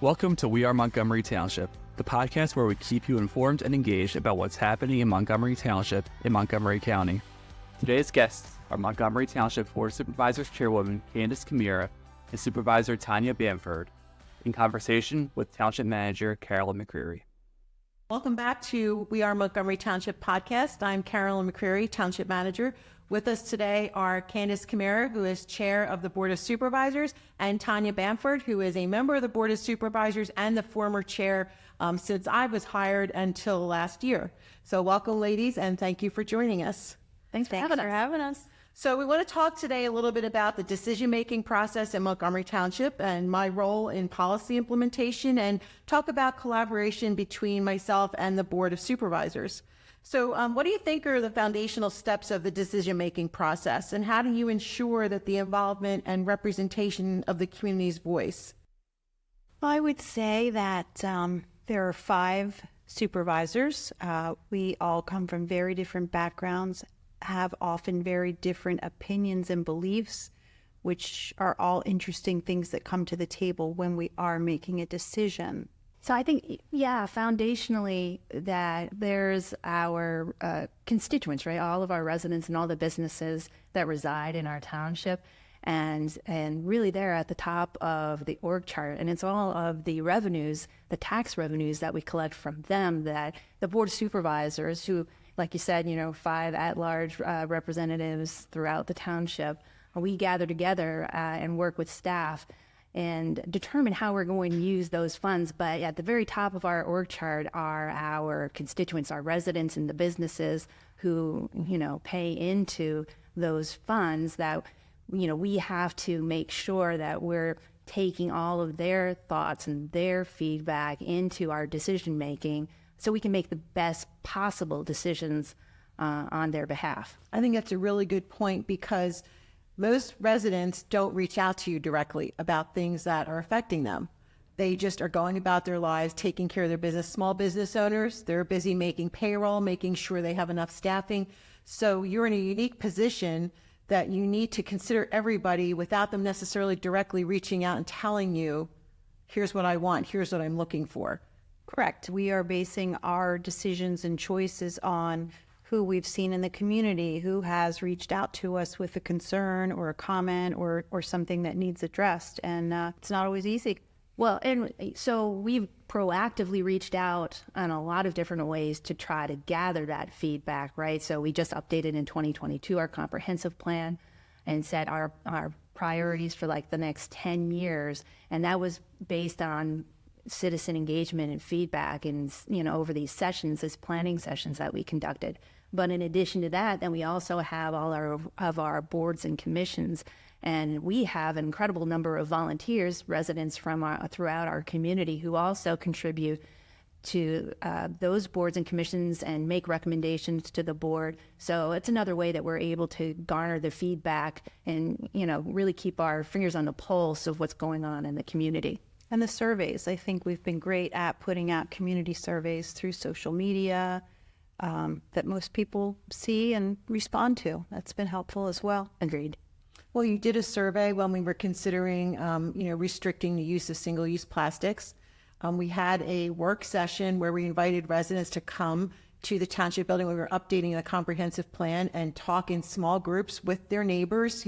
Welcome to We Are Montgomery Township, the podcast where we keep you informed and engaged about what's happening in Montgomery Township in Montgomery County. Today's guests are Montgomery Township Board of Supervisors Chairwoman Candyce Chimera and Supervisor Tanya Bamford, in conversation with Township Manager Carolyn McCreary. Welcome back to We Are Montgomery Township podcast. I'm Carolyn McCreary, Township Manager. With us today are Candyce Chimera, who is Chair of the Board of Supervisors, and Tanya Bamford, who is a member of the Board of Supervisors and the former Chair since I was hired until last year. So welcome, ladies, and thank you for joining us. Thanks for having us. So we want to talk today a little bit about the decision-making process in Montgomery Township and my role in policy implementation, and talk about collaboration between myself and the Board of Supervisors. So what do you think are the foundational steps of the decision-making process, and how do you ensure that the involvement and representation of the community's voice? I would say that there are 5 supervisors. We all come from very different backgrounds, have often very different opinions and beliefs, which are all interesting things that come to the table when we are making a decision. So I think, foundationally that there's our constituents, right? All of our residents and all the businesses that reside in our township. And really they're at the top of the org chart. And it's all of the revenues, the tax revenues that we collect from them, that the Board of Supervisors, who, like you said, 5 at-large representatives throughout the township, we gather together and work with staff and determine how we're going to use those funds. But at the very top of our org chart are our constituents, our residents and the businesses who, pay into those funds that, we have to make sure that we're taking all of their thoughts and their feedback into our decision making so we can make the best possible decisions on their behalf. I think that's a really good point, because most residents don't reach out to you directly about things that are affecting them. They just are going about their lives, taking care of their business. Small business owners, they're busy making payroll, making sure they have enough staffing. So you're in a unique position that you need to consider everybody without them necessarily directly reaching out and telling you, here's what I want, here's what I'm looking for. Correct. We are basing our decisions and choices on who we've seen in the community, who has reached out to us with a concern or a comment or something that needs addressed. And it's not always easy. Well, and so we've proactively reached out in a lot of different ways to try to gather that feedback, right? So we just updated in 2022 our comprehensive plan and set our priorities for like the next 10 years. And that was based on citizen engagement and feedback and, over these sessions, these planning sessions that we conducted. But in addition to that, then we also have all of our boards and commissions, and we have an incredible number of volunteers, residents from throughout our community, who also contribute to those boards and commissions and make recommendations to the board. So it's another way that we're able to garner the feedback and, really keep our fingers on the pulse of what's going on in the community. And the surveys, I think we've been great at putting out community surveys through social media that most people see and respond to. That's been helpful as well. Agreed. Well, you did a survey when we were considering, restricting the use of single-use plastics. We had a work session where we invited residents to come to the township building. We were updating the comprehensive plan and talk in small groups with their neighbors,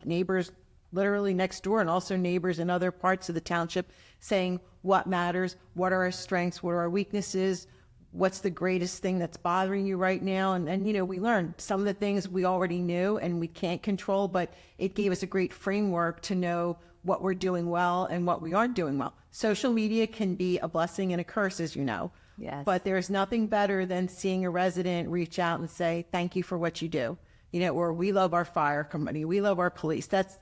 neighbors literally next door, and also neighbors in other parts of the township, saying what matters, what are our strengths, what are our weaknesses, what's the greatest thing that's bothering you right now. And we learned some of the things we already knew and we can't control, but it gave us a great framework to know what we're doing well and what we aren't doing well. Social media can be a blessing and a curse, as you know. Yes. But there's nothing better than seeing a resident reach out and say, thank you for what you do. Or we love our fire company, we love our police. That's,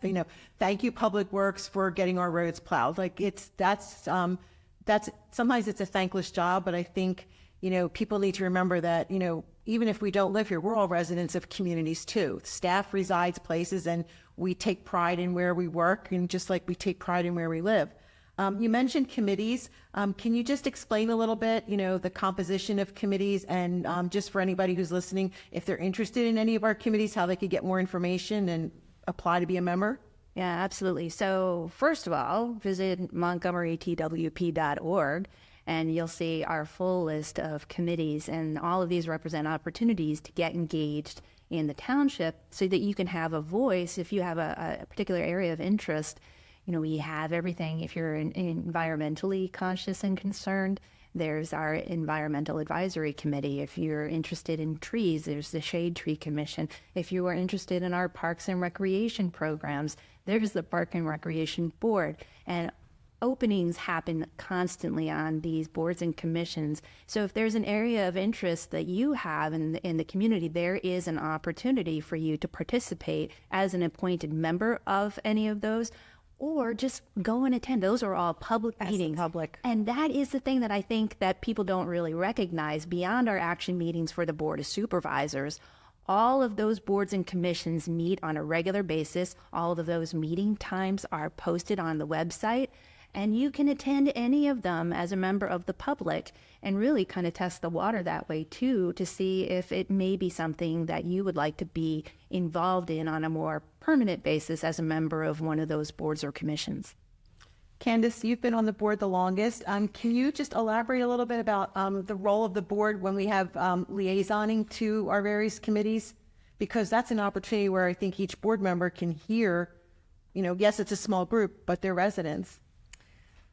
thank you, Public Works, for getting our roads plowed. That's sometimes it's a thankless job, but I think, people need to remember that, even if we don't live here, we're all residents of communities too. Staff resides places and we take pride in where we work, and just like we take pride in where we live. You mentioned committees. Can you just explain a little bit, the composition of committees, and just for anybody who's listening, if they're interested in any of our committees, how they could get more information and apply to be a member? Yeah, absolutely. So first of all, visit montgomerytwp.org and you'll see our full list of committees, and all of these represent opportunities to get engaged in the township so that you can have a voice if you have a particular area of interest. You know, we have everything. If you're environmentally conscious and concerned, there's our Environmental Advisory Committee. If you're interested in trees, there's the Shade Tree Commission. If you are interested in our Parks and Recreation programs, there's the Park and Recreation Board. And openings happen constantly on these boards and commissions. So if there's an area of interest that you have in the community, there is an opportunity for you to participate as an appointed member of any of those, or just go and attend. Those are all public meetings. Public. And that is the thing that I think that people don't really recognize beyond our action meetings for the Board of Supervisors. All of those boards and commissions meet on a regular basis. All of those meeting times are posted on the website, and you can attend any of them as a member of the public and really kind of test the water that way too, to see if it may be something that you would like to be involved in on a more permanent basis as a member of one of those boards or commissions. Candyce, you've been on the board the longest. Can you just elaborate a little bit about the role of the board when we have liaisoning to our various committees? Because that's an opportunity where I think each board member can hear, you know, yes, it's a small group, but they're residents.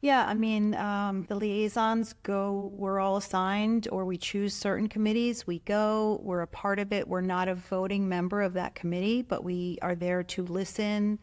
Yeah, I mean, the liaisons go, we're all assigned, or we choose certain committees. We go, we're a part of it. We're not a voting member of that committee, but we are there to listen,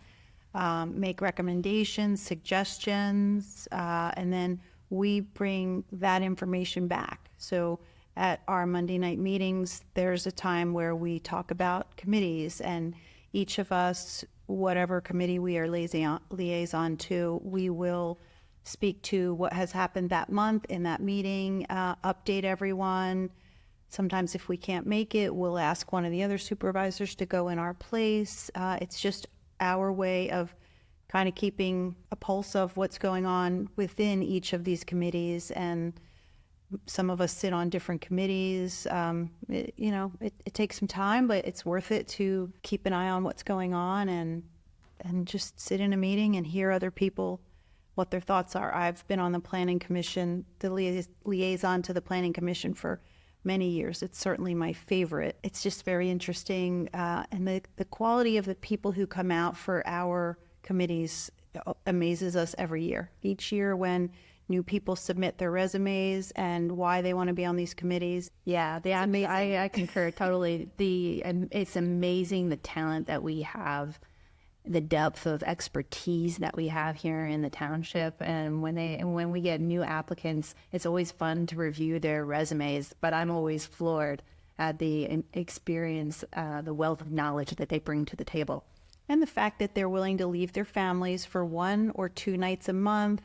make recommendations, suggestions, and then we bring that information back. So at our Monday night meetings, there's a time where we talk about committees, and each of us, whatever committee we are liaison to, we will speak to what has happened that month in that meeting, update everyone. Sometimes if we can't make it, we'll ask one of the other supervisors to go in our place. It's just our way of kind of keeping a pulse of what's going on within each of these committees. And some of us sit on different committees. It takes some time, but it's worth it to keep an eye on what's going on and just sit in a meeting and hear other people, what their thoughts are. I've been on the Planning Commission, the liaison to the Planning Commission for many years. It's certainly my favorite. It's just very interesting. And the quality of the people who come out for our committees amazes us every year. Each year when new people submit their resumes and why they want to be on these committees. Yeah, I concur totally. It's amazing the talent that we have, the depth of expertise that we have here in the township. And when we get new applicants, it's always fun to review their resumes, but I'm always floored at the experience, the wealth of knowledge that they bring to the table. And the fact that they're willing to leave their families for 1 or 2 nights a month.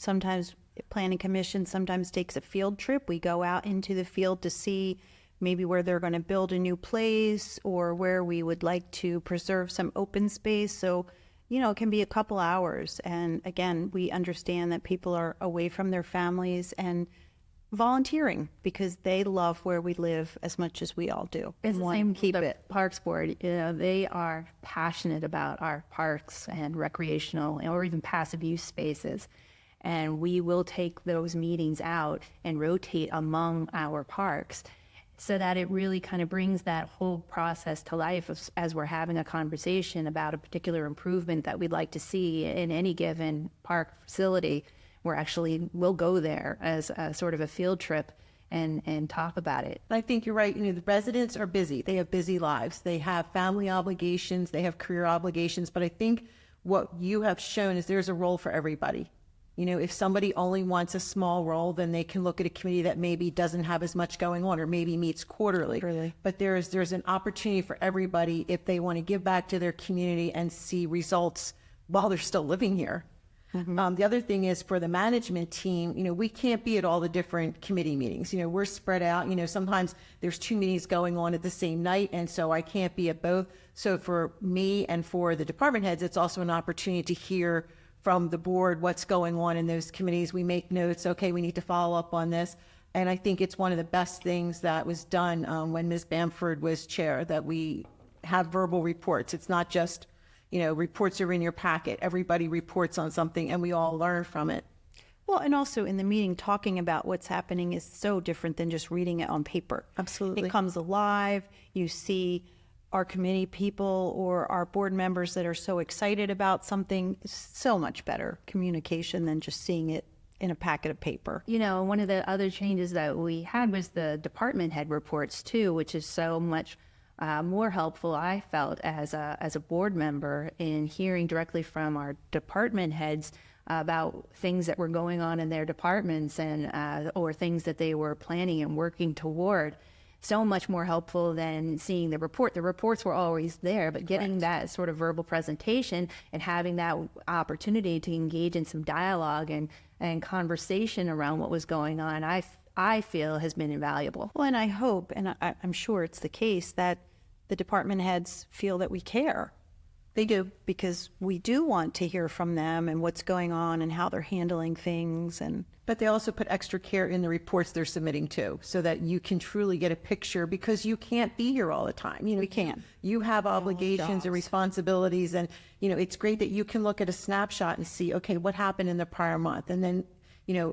Sometimes Planning Commission sometimes takes a field trip. We go out into the field to see maybe where they're going to build a new place or where we would like to preserve some open space. So, it can be a couple hours. And again, we understand that people are away from their families and volunteering because they love where we live as much as we all do. It's the same with the Parks Board. They are passionate about our parks and recreational or even passive use spaces. And we will take those meetings out and rotate among our parks, so that it really kind of brings that whole process to life as we're having a conversation about a particular improvement that we'd like to see in any given park facility. We'll go there as a sort of a field trip and talk about it. I think you're right. The residents are busy. They have busy lives. They have family obligations. They have career obligations. But I think what you have shown is there's a role for everybody. If somebody only wants a small role, then they can look at a committee that maybe doesn't have as much going on or maybe meets quarterly. But there's an opportunity for everybody if they want to give back to their community and see results while they're still living here. Mm-hmm. The other thing is for the management team, we can't be at all the different committee meetings. We're spread out. Sometimes there's 2 meetings going on at the same night, and so I can't be at both. So for me and for the department heads, it's also an opportunity to hear from the board what's going on in those committees. We make notes. Okay, we need to follow up on this. And I think it's one of the best things that was done when Ms. Bamford was chair, that we have verbal reports. It's not just, reports are in your packet. Everybody reports on something and we all learn from it. Well, and also in the meeting, talking about what's happening is so different than just reading it on paper. Absolutely. It comes alive. You see our committee people or our board members that are so excited about something. It's so much better communication than just seeing it in a packet of paper. One of the other changes that we had was the department head reports too, which is so much more helpful, I felt, as a board member, in hearing directly from our department heads about things that were going on in their departments and or things that they were planning and working toward. So much more helpful than seeing the report. The reports were always there, but getting that sort of verbal presentation and having that opportunity to engage in some dialogue and conversation around what was going on, I feel has been invaluable. Well, and I hope, and I'm sure it's the case, that the department heads feel that we care. They do, because we do want to hear from them and what's going on and how they're handling things. But they also put extra care in the reports they're submitting too, so that you can truly get a picture, because you can't be here all the time. We can't. You have obligations and responsibilities, and it's great that you can look at a snapshot and see, okay, what happened in the prior month, and then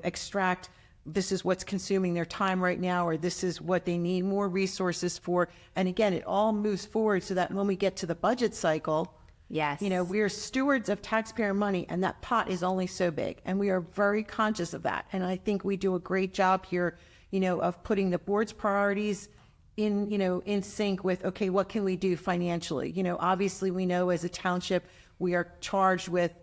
extract, this is what's consuming their time right now, or this is what they need more resources for. And again, it all moves forward so that when we get to the budget cycle, yes, we're stewards of taxpayer money, and that pot is only so big, and we are very conscious of that. And I think we do a great job here, of putting the board's priorities in sync with, okay, what can we do financially? Obviously we know as a township, we are charged with,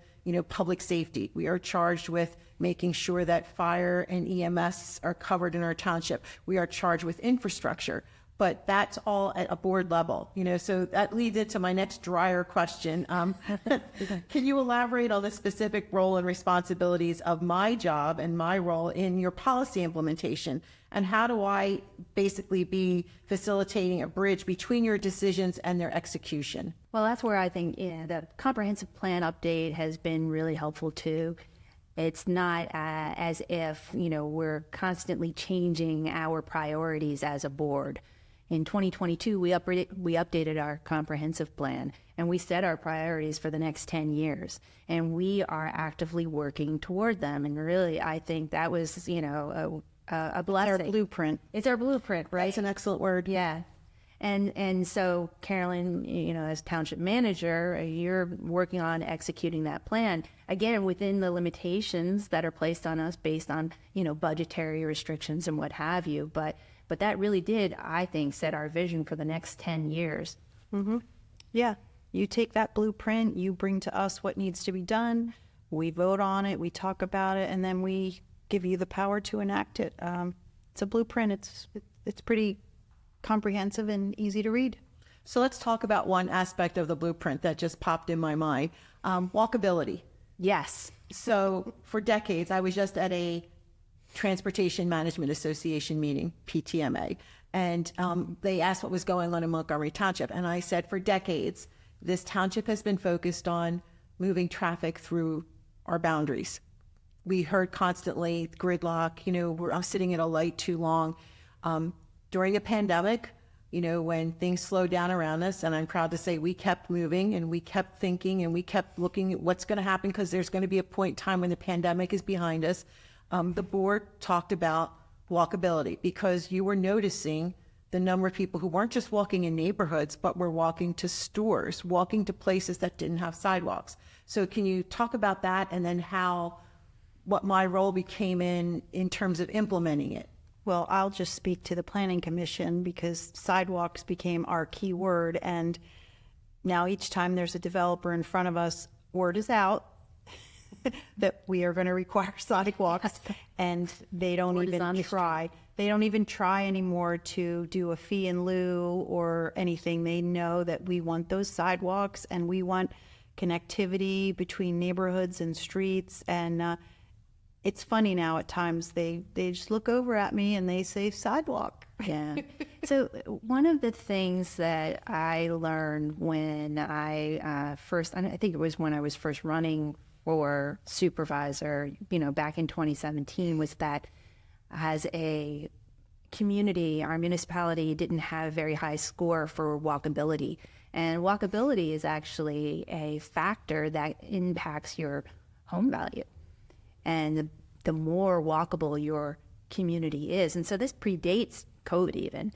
public safety. We are charged with making sure that fire and EMS are covered in our township. We are charged with infrastructure. But that's all at a board level, so that leads into my next drier question. Can you elaborate on the specific role and responsibilities of my job and my role in your policy implementation? And how do I basically be facilitating a bridge between your decisions and their execution? Well, that's where I think the comprehensive plan update has been really helpful too. It's not as if, we're constantly changing our priorities as a board. In 2022, we updated our comprehensive plan, and we set our priorities for the next 10 years, and we are actively working toward them. And really, I think that was, a blessing. It's our blueprint. It's our blueprint, right? That's an excellent word. Yeah. And so, Carolyn, as township manager, you're working on executing that plan, again, within the limitations that are placed on us based on, budgetary restrictions and what have you. But that really did, I think, set our vision for the next 10 years. Mm-hmm. Yeah. You take that blueprint, you bring to us what needs to be done, we vote on it, we talk about it, and then we give you the power to enact it. It's a blueprint. It's pretty comprehensive and easy to read. So let's talk about one aspect of the blueprint that just popped in my mind, walkability. Yes. So for decades, I was just at a Transportation Management Association meeting, PTMA, and they asked what was going on in Montgomery Township. And I said, for decades, this township has been focused on moving traffic through our boundaries. We heard constantly gridlock, I'm sitting at a light too long. During a pandemic, when things slowed down around us, and I'm proud to say we kept moving and we kept thinking and we kept looking at what's going to happen, because there's going to be a point in time when the pandemic is behind us. The board talked about walkability, because you were noticing the number of people who weren't just walking in neighborhoods, but were walking to stores, walking to places that didn't have sidewalks. So can you talk about that, and then what my role became in terms of implementing it? Well, I'll just speak to the Planning Commission, because sidewalks became our key word. And now each time there's a developer in front of us, word is out that we are going to require sidewalks, and they don't even try. They don't even try anymore to do a fee in lieu or anything. They know that we want those sidewalks, and we want connectivity between neighborhoods and streets. And it's funny now at times, they just look over at me and they say sidewalk. Yeah. So one of the things that I learned when I think it was when I was first running for supervisor, back in 2017, was that as a community, our municipality didn't have a very high score for walkability. And walkability is actually a factor that impacts your home value. And the more walkable your community is. And so this predates COVID even,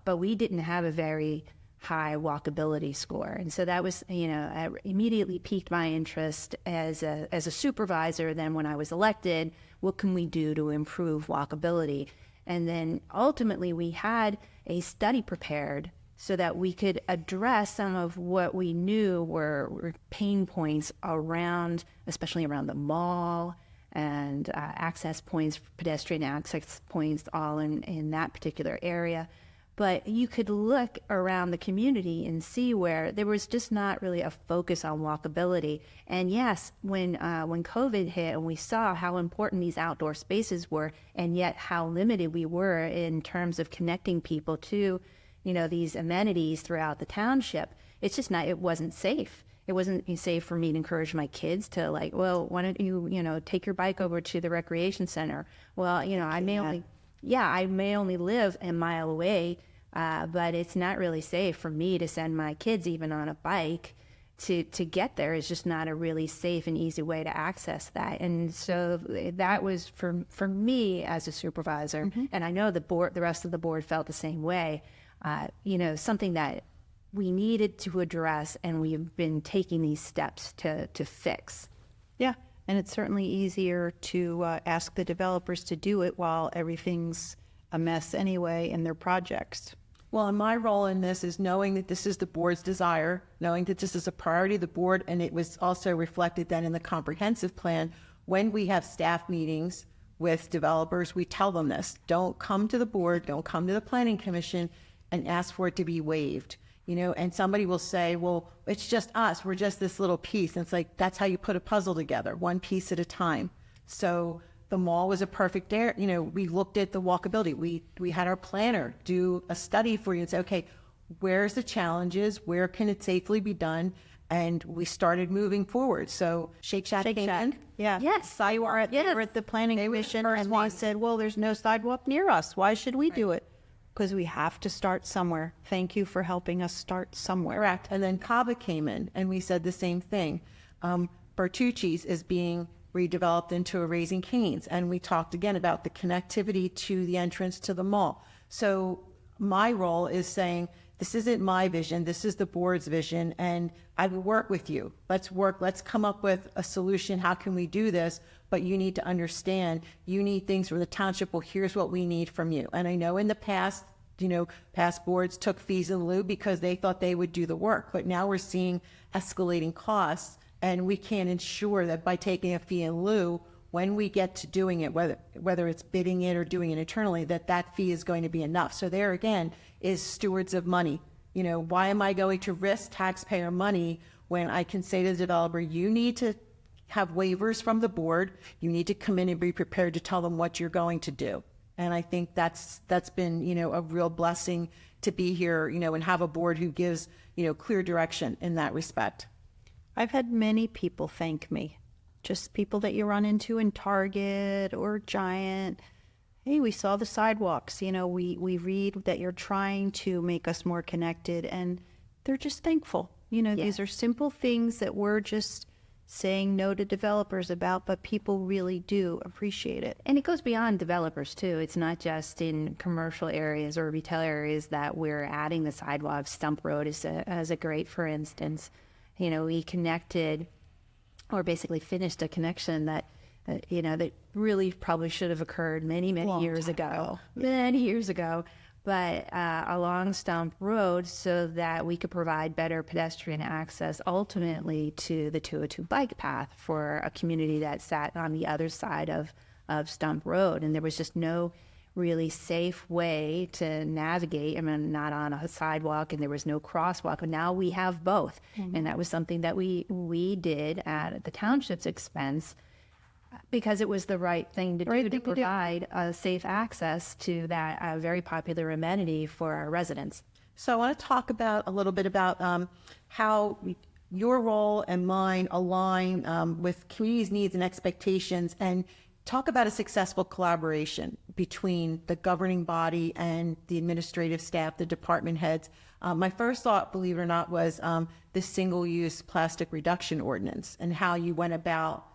but we didn't have a very high walkability score. And so that was, immediately piqued my interest as a supervisor. Then when I was elected, what can we do to improve walkability? And then ultimately we had a study prepared so that we could address some of what we knew were pain points around, especially around the mall and access points, pedestrian access points, all in that particular area. But you could look around the community and see where there was just not really a focus on walkability. And yes, when COVID hit and we saw how important these outdoor spaces were, and yet how limited we were in terms of connecting people to, these amenities throughout the township, it's just not, it wasn't safe. It wasn't safe for me to encourage my kids to why don't you, take your bike over to the recreation center? Well, I may only live a mile away, but it's not really safe for me to send my kids even on a bike to get there. It's just not a really safe and easy way to access that. And so that was for me as a supervisor, and I know the rest of the board felt the same way, something that we needed to address, and we've been taking these steps to fix. Yeah, and it's certainly easier to ask the developers to do it while everything's a mess anyway in their projects. Well, and my role in this is knowing that this is the board's desire, knowing that this is a priority of the board, and it was also reflected then in the comprehensive plan. When we have staff meetings with developers, we tell them this: don't come to the board, don't come to the planning commission and ask for it to be waived. And somebody will say, well, it's just us, we're just this little piece. And it's like, that's how you put a puzzle together, one piece at a time. So the mall was a perfect area. We looked at the walkability. We had our planner do a study for you and say, okay, where's the challenges? Where can it safely be done? And we started moving forward. So Shake Shack came in. Yeah. Yes. They were at the planning commission, and they said, well, there's no sidewalk near us. Why should we do it? Because we have to start somewhere. Thank you for helping us start somewhere. Correct. And then Cava came in, and we said the same thing. Bertucci's is being redeveloped into a Raising Cane's, and we talked again about the connectivity to the entrance to the mall. So my role is saying, this isn't my vision, this is the board's vision, and I will work with you. Let's come up with a solution. How can we do this? But you need to understand, you need things from the township. Well, here's what we need from you. And I know in the past, past boards took fees in lieu because they thought they would do the work. But now we're seeing escalating costs, and we can't ensure that by taking a fee in lieu, when we get to doing it, whether it's bidding it or doing it internally, that fee is going to be enough. So there again is stewards of money. Why am I going to risk taxpayer money when I can say to the developer, you need to have waivers from the board, you need to come in and be prepared to tell them what you're going to do. And I think that's been, a real blessing to be here, and have a board who gives, clear direction in that respect. I've had many people thank me, just people that you run into in Target or Giant. Hey, we saw the sidewalks, we read that you're trying to make us more connected, and they're just thankful. These are simple things that we're just saying no to developers about, but people really do appreciate it. And it goes beyond developers too. It's not just in commercial areas or retail areas that we're adding the sidewalks. Stump Road is a great, for instance. We connected, or basically finished a connection that really probably should have occurred many years ago. Many years ago. But along Stump Road, so that we could provide better pedestrian access ultimately to the 202 bike path for a community that sat on the other side of Stump Road. And there was just no really safe way to navigate. Not on a sidewalk, and there was no crosswalk. But now we have both. Mm-hmm. And that was something that we did at the township's expense, because it was the right thing to do to provide safe access to that very popular amenity for our residents. So I want to talk a little bit about how your role and mine align with community's needs and expectations. And talk about a successful collaboration between the governing body and the administrative staff, the department heads. My first thought, believe it or not, was the single-use plastic reduction ordinance and how you went about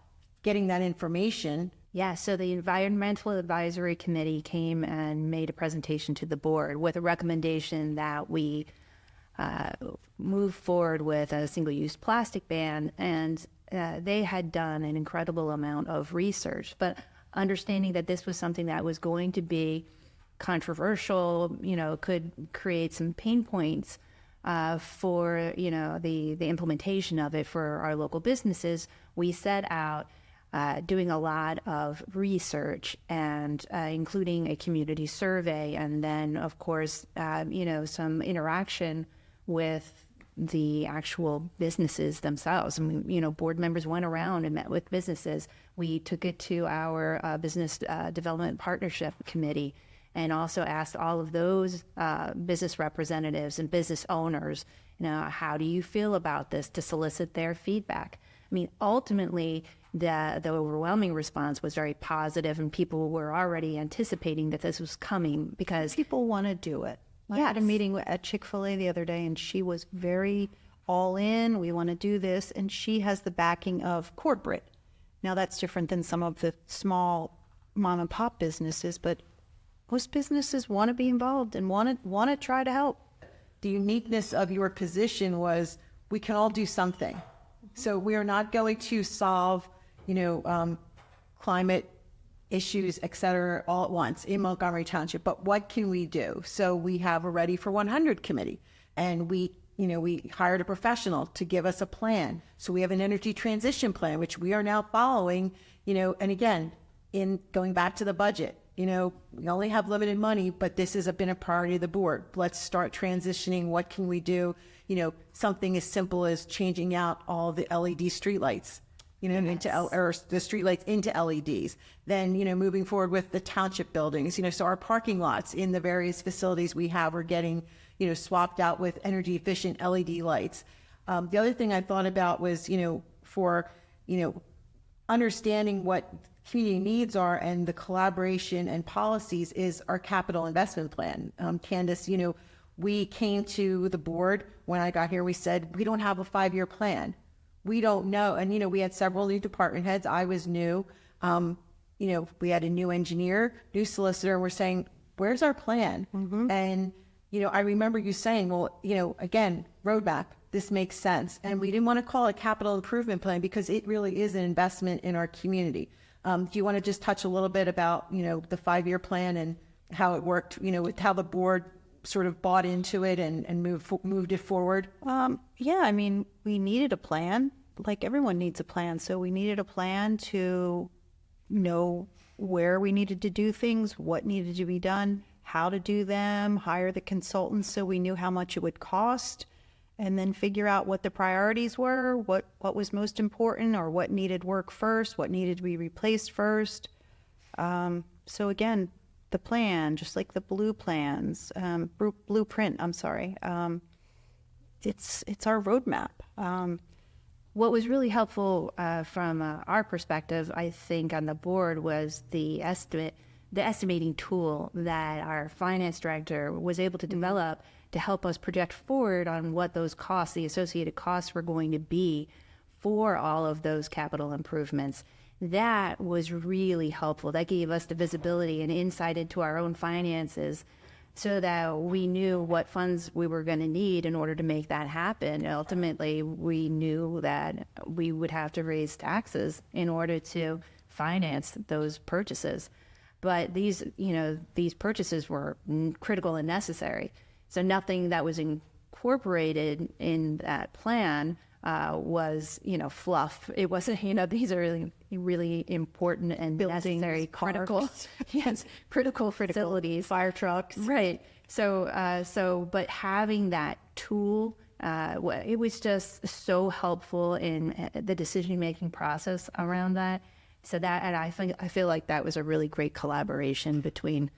getting that information. Yeah, so the Environmental Advisory Committee came and made a presentation to the board with a recommendation that we move forward with a single-use plastic ban, and they had done an incredible amount of research, but understanding that this was something that was going to be controversial, could create some pain points for, the implementation of it for our local businesses, we set out doing a lot of research and including a community survey, and then, of course, some interaction with the actual businesses themselves. I mean, board members went around and met with businesses. We took it to our Business Development Partnership Committee and also asked all of those business representatives and business owners, how do you feel about this, to solicit their feedback. I mean, ultimately, the overwhelming response was very positive, and people were already anticipating that this was coming because people want to do it. I had a meeting at Chick-fil-A the other day, and she was very all in. We want to do this, and she has the backing of corporate. Now, that's different than some of the small mom and pop businesses, but most businesses want to be involved and want to try to help. The uniqueness of your position was we can all do something. So we are not going to solve, climate issues, et cetera, all at once in Montgomery Township, but what can we do? So we have a Ready for 100 committee, and we hired a professional to give us a plan. So we have an energy transition plan, which we are now following, and again, in going back to the budget, we only have limited money, but this has been a priority of the board. Let's start transitioning. What can we do? Something as simple as changing out all the LED streetlights, into or the streetlights into LEDs. Then, moving forward with the township buildings, so our parking lots in the various facilities we have are getting, swapped out with energy efficient LED lights. The other thing I thought about was, for, understanding what community needs are and the collaboration and policies is our capital investment plan. Candyce, we came to the board when I got here, we said, we don't have a 5-year plan. We don't know. And, we had several new department heads. I was new. We had a new engineer, new solicitor. We're saying, where's our plan? Mm-hmm. And, I remember you saying, well, again, roadmap, this makes sense. And we didn't want to call it capital improvement plan because it really is an investment in our community. Do you want to just touch a little bit about, the 5-year plan and how it worked, with how the board sort of bought into it and moved it forward? Yeah, we needed a plan. Like everyone needs a plan. So we needed a plan to know where we needed to do things, what needed to be done, how to do them, hire the consultants so we knew how much it would cost, and then figure out what the priorities were, what was most important, or what needed work first, what needed to be replaced first. So again, the plan, just like the blueprint, it's our roadmap. What was really helpful from our perspective, I think, on the board was the estimating tool that our finance director was able to develop to help us project forward on what those costs, the associated costs, were going to be for all of those capital improvements. That was really helpful. That gave us the visibility and insight into our own finances so that we knew what funds we were going to need in order to make that happen. Ultimately, we knew that we would have to raise taxes in order to finance those purchases. But these purchases were critical and necessary. So nothing that was incorporated in that plan was, fluff. It wasn't, these are really, really important and buildings, necessary, critical facilities, fire trucks. Right. So, but having that tool, it was just so helpful in the decision-making process around that. So that, and I feel like that was a really great collaboration between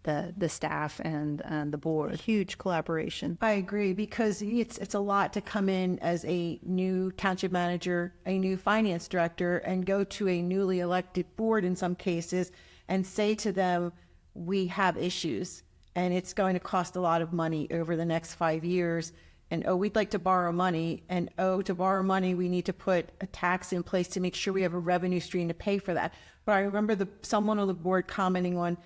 the staff and the board. Huge collaboration. I agree, because it's a lot to come in as a new township manager, a new finance director, and go to a newly elected board in some cases and say to them, we have issues and it's going to cost a lot of money over the next 5 years. And, oh, we'd like to borrow money. And, oh, to borrow money, we need to put a tax in place to make sure we have a revenue stream to pay for that. But I remember someone on the board commenting on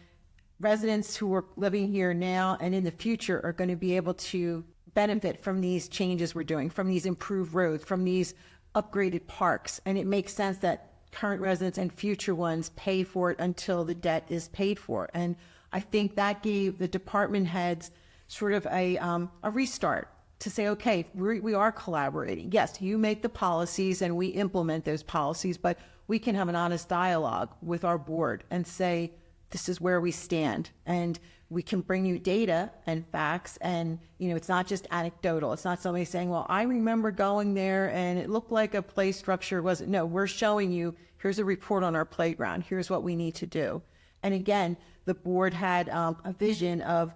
residents who are living here now and in the future are going to be able to benefit from these changes we're doing, from these improved roads, from these upgraded parks. And it makes sense that current residents and future ones pay for it until the debt is paid for. And I think that gave the department heads sort of a restart to say, okay, we are collaborating. Yes, you make the policies and we implement those policies, but we can have an honest dialogue with our board and say, this is where we stand. And we can bring you data and facts. And, it's not just anecdotal. It's not somebody saying, well, I remember going there and it looked like a play structure wasn't. No, we're showing you, here's a report on our playground. Here's what we need to do. And again, the board had a vision of,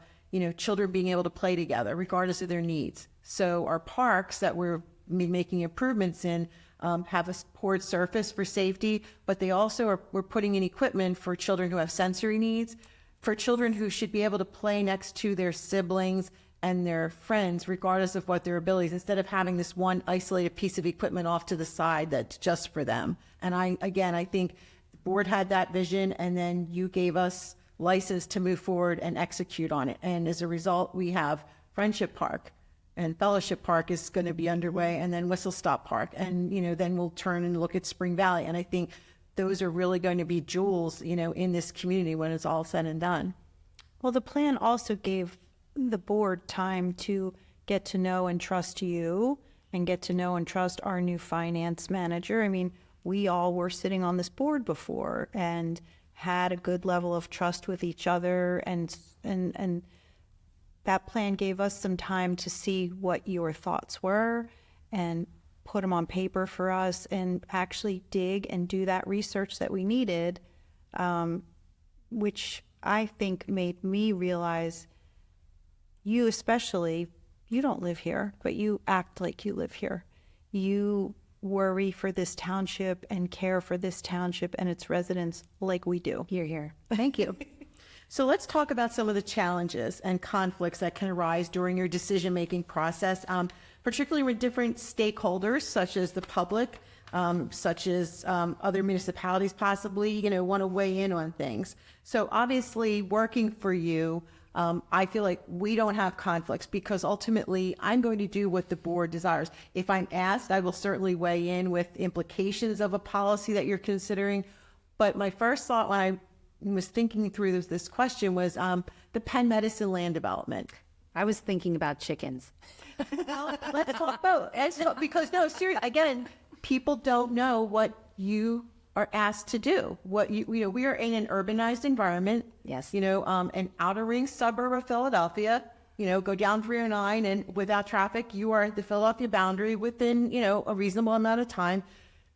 children being able to play together regardless of their needs. So our parks that we're making improvements in have a poured surface for safety, but they also we're putting in equipment for children who have sensory needs, for children who should be able to play next to their siblings and their friends, regardless of what their abilities, instead of having this one isolated piece of equipment off to the side that's just for them. And I think the board had that vision, and then you gave us license to move forward and execute on it. And as a result, we have Friendship Park, and Fellowship Park is going to be underway, and then Whistle Stop Park. And, then we'll turn and look at Spring Valley. And I think those are really going to be jewels, in this community when it's all said and done. Well, the plan also gave the board time to get to know and trust you and get to know and trust our new finance manager. I mean, we all were sitting on this board before and had a good level of trust with each other, and that plan gave us some time to see what your thoughts were and put them on paper for us and actually dig and do that research that we needed, which I think made me realize you especially, you don't live here, but you act like you live here. You worry for this township and care for this township and its residents like we do. Hear, hear. Thank you. So let's talk about some of the challenges and conflicts that can arise during your decision-making process, particularly with different stakeholders, such as the public, such as other municipalities possibly, want to weigh in on things. So obviously working for you, I feel like we don't have conflicts because ultimately I'm going to do what the board desires. If I'm asked, I will certainly weigh in with implications of a policy that you're considering. But my first thought when I was thinking through this question was the Penn Medicine land development. I was thinking about chickens. Well, let's talk both. Because no, seriously, again, people don't know what you are asked to do. What we are in an urbanized environment. Yes. An outer ring suburb of Philadelphia. Go down 309, and without traffic, you are at the Philadelphia boundary within a reasonable amount of time.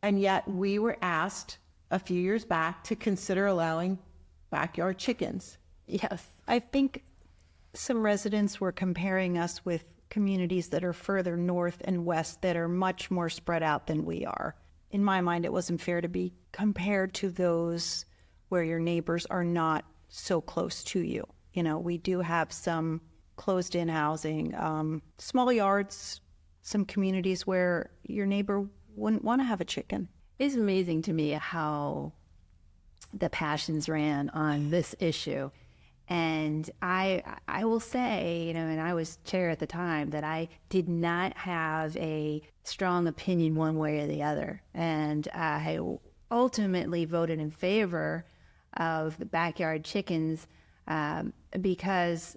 And yet, we were asked a few years back to consider allowing backyard chickens. Yes. I think some residents were comparing us with communities that are further north and west that are much more spread out than we are. In my mind, it wasn't fair to be compared to those where your neighbors are not so close to you. We do have some closed-in housing, small yards, some communities where your neighbor wouldn't want to have a chicken. It's amazing to me how the passions ran on this issue. And I will say, and I was chair at the time, that I did not have a strong opinion one way or the other. And I ultimately voted in favor of the backyard chickens because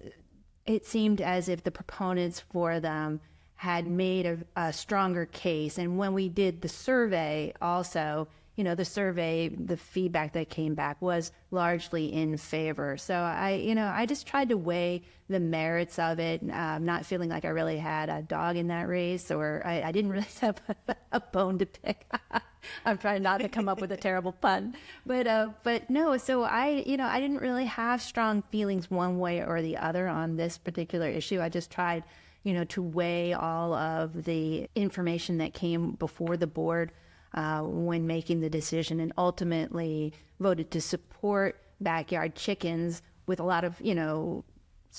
it seemed as if the proponents for them had made a stronger case. And when we did the survey also, the survey, the feedback that came back was largely in favor. So I just tried to weigh the merits of it, not feeling like I really had a dog in that race, or I didn't really have a bone to pick. I'm trying not to come up with a terrible pun, but no. So I didn't really have strong feelings one way or the other on this particular issue. I just tried, to weigh all of the information that came before the board when making the decision, and ultimately voted to support backyard chickens with a lot of,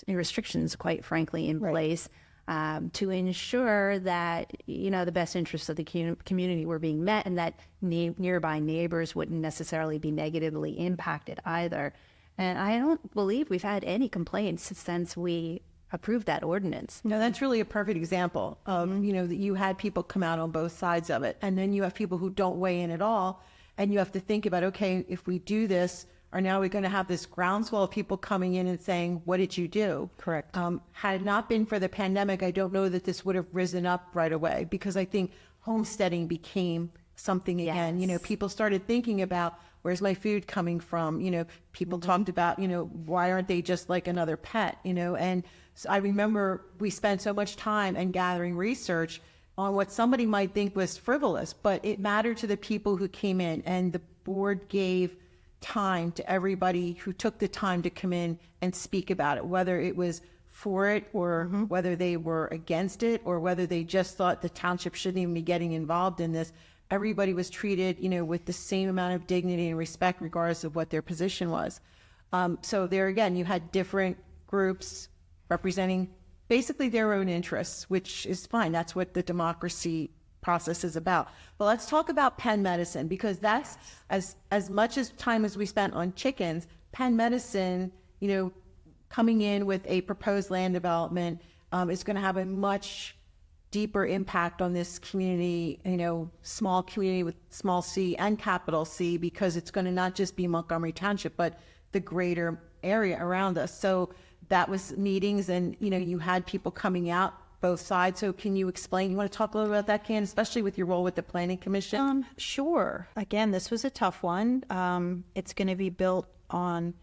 restrictions, quite frankly, in place to ensure that, the best interests of the community were being met, and that nearby neighbors wouldn't necessarily be negatively impacted either. And I don't believe we've had any complaints since we approved that ordinance. No, that's really a perfect example of, that you had people come out on both sides of it. And then you have people who don't weigh in at all. And you have to think about, okay, if we do this, are now we going to have this groundswell of people coming in and saying, what did you do? Correct. Had it not been for the pandemic, I don't know that this would have risen up right away, because I think homesteading became something again. Yes. People started thinking about, where's my food coming from? People talked about, why aren't they just like another pet? And so I remember we spent so much time and gathering research on what somebody might think was frivolous, but it mattered to the people who came in, and the board gave time to everybody who took the time to come in and speak about it, whether it was for it or whether they were against it, or whether they just thought the township shouldn't even be getting involved in this. Everybody was treated, with the same amount of dignity and respect, regardless of what their position was. So there again, you had different groups representing basically their own interests, which is fine. That's what the democracy process is about. But let's talk about Penn Medicine, because that's as much as time as we spent on chickens. Penn Medicine, coming in with a proposed land development is going to have a much deeper impact on this community, small community with small c and capital C, because it's going to not just be Montgomery Township, but the greater area around us. So that was meetings, and, you had people coming out both sides. So can you explain, you want to talk a little about that, Can, especially with your role with the Planning Commission? Sure. Again, this was a tough one. It's going to be built on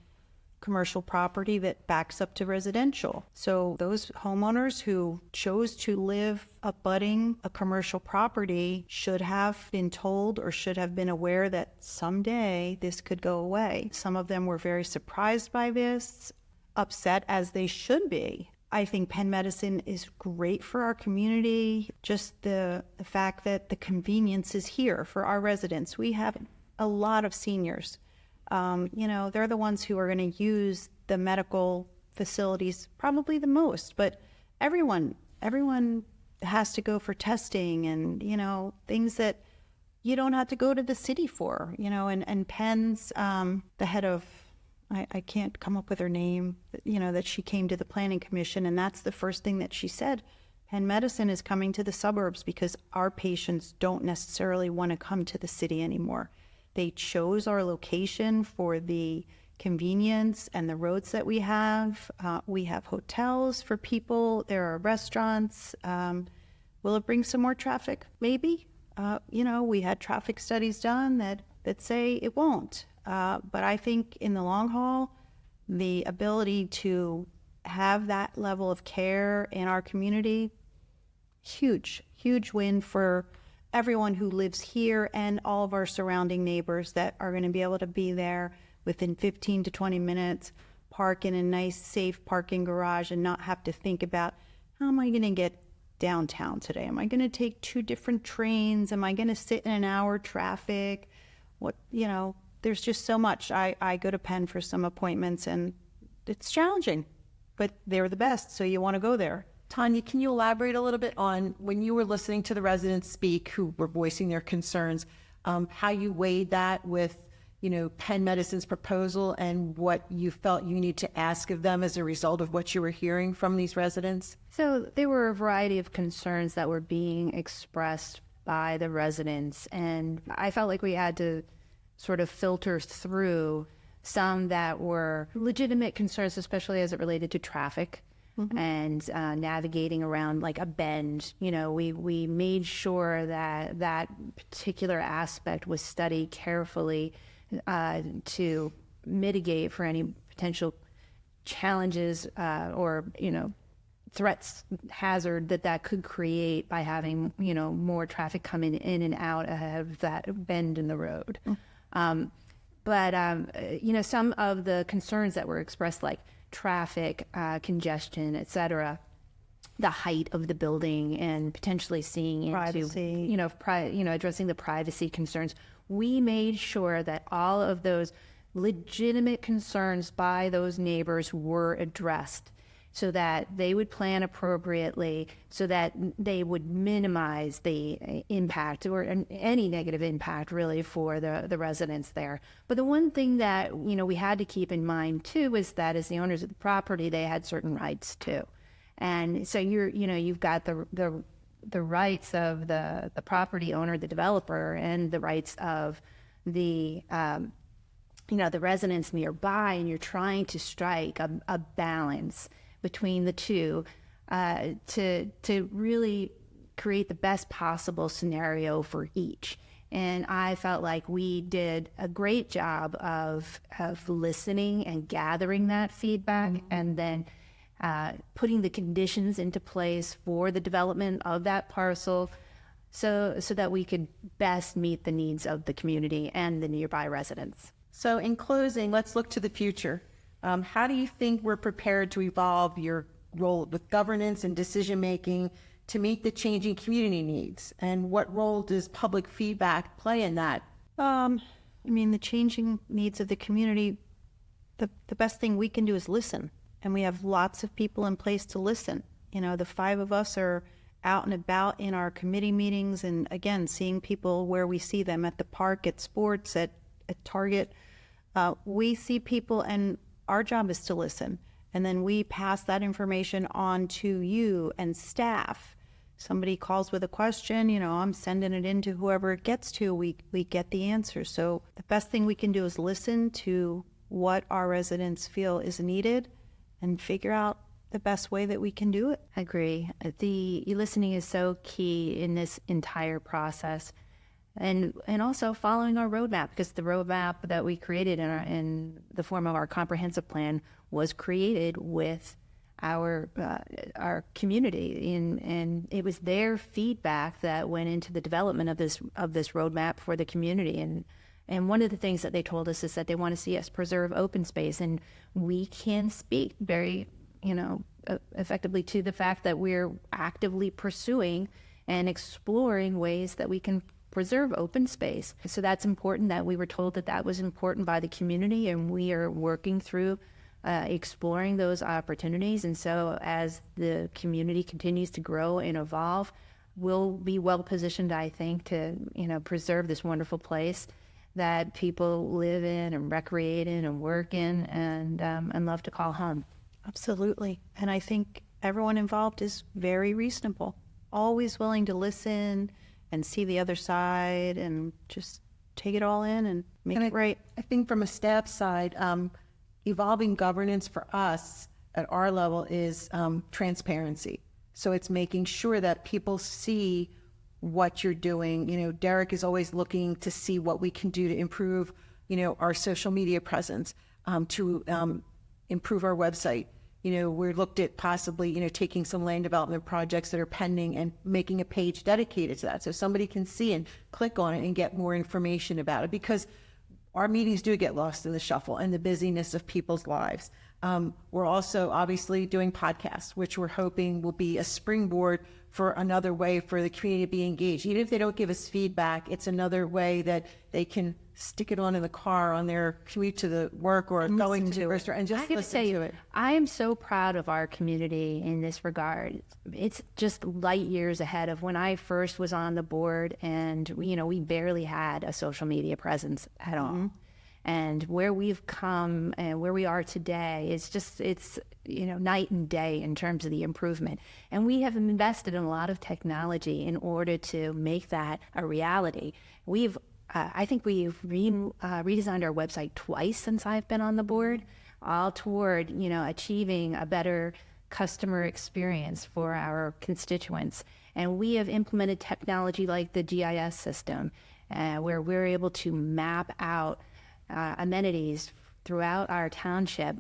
commercial property that backs up to residential. So those homeowners who chose to live abutting a commercial property should have been told, or should have been aware, that someday this could go away. Some of them were very surprised by this, upset as they should be. I think Penn Medicine is great for our community. Just the fact that the convenience is here for our residents. We have a lot of seniors. They're the ones who are going to use the medical facilities probably the most, but everyone has to go for testing and, things that you don't have to go to the city for, and Penn's, the head of, I can't come up with her name, that she came to the Planning Commission, and that's the first thing that she said. Penn Medicine is coming to the suburbs because our patients don't necessarily want to come to the city anymore. They chose our location for the convenience and the roads that we have. We have hotels for people. There are restaurants. Will it bring some more traffic? Maybe. We had traffic studies done that say it won't. But I think in the long haul, the ability to have that level of care in our community, huge win for everyone who lives here and all of our surrounding neighbors that are going to be able to be there within 15 to 20 minutes, park in a nice, safe parking garage, and not have to think about, how am I going to get downtown today? Am I going to take 2 different trains? Am I going to sit in an hour traffic? There's just so much. I go to Penn for some appointments, and it's challenging, but they're the best, so you want to go there. Tanya, can you elaborate a little bit on, when you were listening to the residents speak who were voicing their concerns, how you weighed that with, Penn Medicine's proposal and what you felt you need to ask of them as a result of what you were hearing from these residents? So there were a variety of concerns that were being expressed by the residents, and I felt like we had to sort of filter through some that were legitimate concerns, especially as it related to traffic. and navigating around like a bend. We made sure that that particular aspect was studied carefully to mitigate for any potential challenges or threats, hazard that could create by having more traffic coming in and out of that bend in the road. But some of the concerns that were expressed, like traffic, congestion, etc., the height of the building, and potentially seeing into privacy, addressing the privacy concerns, we made sure that all of those legitimate concerns by those neighbors were addressed, so that they would plan appropriately, so that they would minimize the impact or any negative impact really for the residents there. But the one thing that we had to keep in mind too is that as the owners of the property, they had certain rights too. And so you've got the rights of the property owner, the developer, and the rights of the the residents nearby, and you're trying to strike a balance between the two to really create the best possible scenario for each. And I felt like we did a great job of listening and gathering that feedback, and then putting the conditions into place for the development of that parcel, so that we could best meet the needs of the community and the nearby residents. So in closing, let's look to the future. How do you think we're prepared to evolve your role with governance and decision-making to meet the changing community needs? And what role does public feedback play in that? The changing needs of the community, the best thing we can do is listen. And we have lots of people in place to listen. The five of us are out and about in our committee meetings, and again, seeing people where we see them, at the park, at sports, at Target. We see people, and our job is to listen. And then we pass that information on to you and staff. Somebody calls with a question, I'm sending it in to whoever it gets to, we get the answer. So the best thing we can do is listen to what our residents feel is needed and figure out the best way that we can do it. I agree. The listening is so key in this entire process. And also following our roadmap, because the roadmap that we created in the form of our comprehensive plan was created with our community, and it was their feedback that went into the development of this roadmap for the community. And one of the things that they told us is that they want to see us preserve open space, and we can speak very effectively to the fact that we're actively pursuing and exploring ways that we can preserve open space. So that's important. That we were told that was important by the community, and we are working through exploring those opportunities. And so as the community continues to grow and evolve, we'll be well positioned, I think, to preserve this wonderful place that people live in and recreate in and work in and love to call home. Absolutely. And I think everyone involved is very reasonable, always willing to listen and see the other side and just take it all in and make it right. I think from a staff side, evolving governance for us at our level is transparency. So it's making sure that people see what you're doing. Derek is always looking to see what we can do to improve, our social media presence, to improve our website. We're looked at possibly, taking some land development projects that are pending and making a page dedicated to that, so somebody can see and click on it and get more information about it, because our meetings do get lost in the shuffle and the busyness of people's lives. We're also obviously doing podcasts, which we're hoping will be a springboard for another way for the community to be engaged. Even if they don't give us feedback, it's another way that they can stick it on in the car on their commute to the work or going to the restaurant and just listen to it. I am so proud of our community in this regard. It's just light years ahead of when I first was on the board, and we barely had a social media presence at all. And where we've come and where we are today, it's night and day in terms of the improvement. And we have invested in a lot of technology in order to make that a reality. I think we've redesigned our website twice since I've been on the board, all toward achieving a better customer experience for our constituents. And we have implemented technology like the GIS system, where we're able to map out amenities throughout our township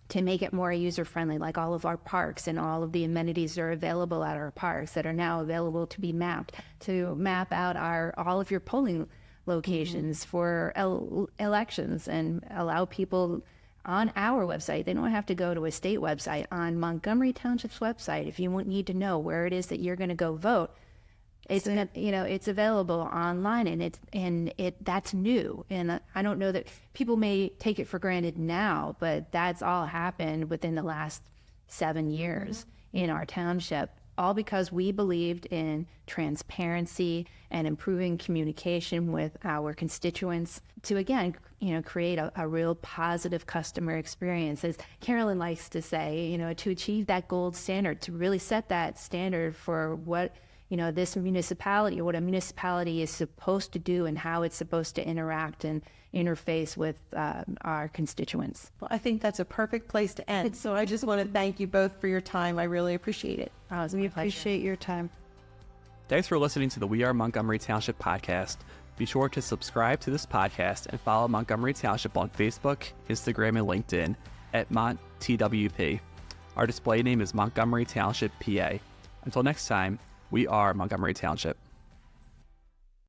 to make it more user-friendly, like all of our parks and all of the amenities that are available at our parks that are now available to be mapped, to map out all of your polling locations for elections and allow people on our website. They don't have to go to a state website. On Montgomery Township's website, if you need to know where it is that you're going to go vote, it's available online, and that's new. And I don't know that people may take it for granted now, but that's all happened within the last 7 years in our township, all because we believed in transparency and improving communication with our constituents to, again, create a real positive customer experience. As Carolyn likes to say, to achieve that gold standard, to really set that standard for what this municipality, or what a municipality is supposed to do and how it's supposed to interact and interface with our constituents. Well, I think that's a perfect place to end. So I just want to thank you both for your time. I really appreciate it. We appreciate your time. Thanks for listening to the We Are Montgomery Township podcast. Be sure to subscribe to this podcast and follow Montgomery Township on Facebook, Instagram, and LinkedIn at MontTWP. Our display name is Montgomery Township, PA. Until next time, we are Montgomery Township.